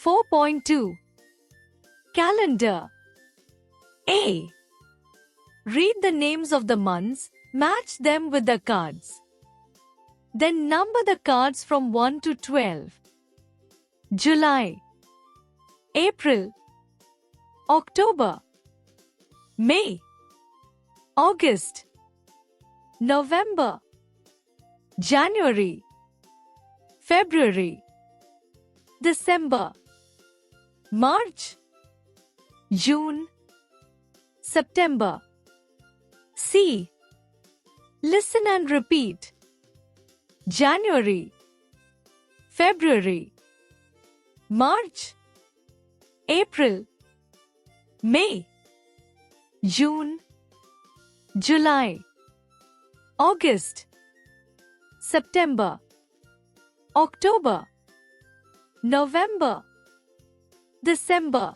4.2 Calendar. A. Read the names of the months, match them with the cards. Then number the cards from 1 to 12. July, April, October, May, August, November, January, February, December, March, June, September. C. Listen and repeat. January, February, March, April, May, June, July, August, September, October, November, December.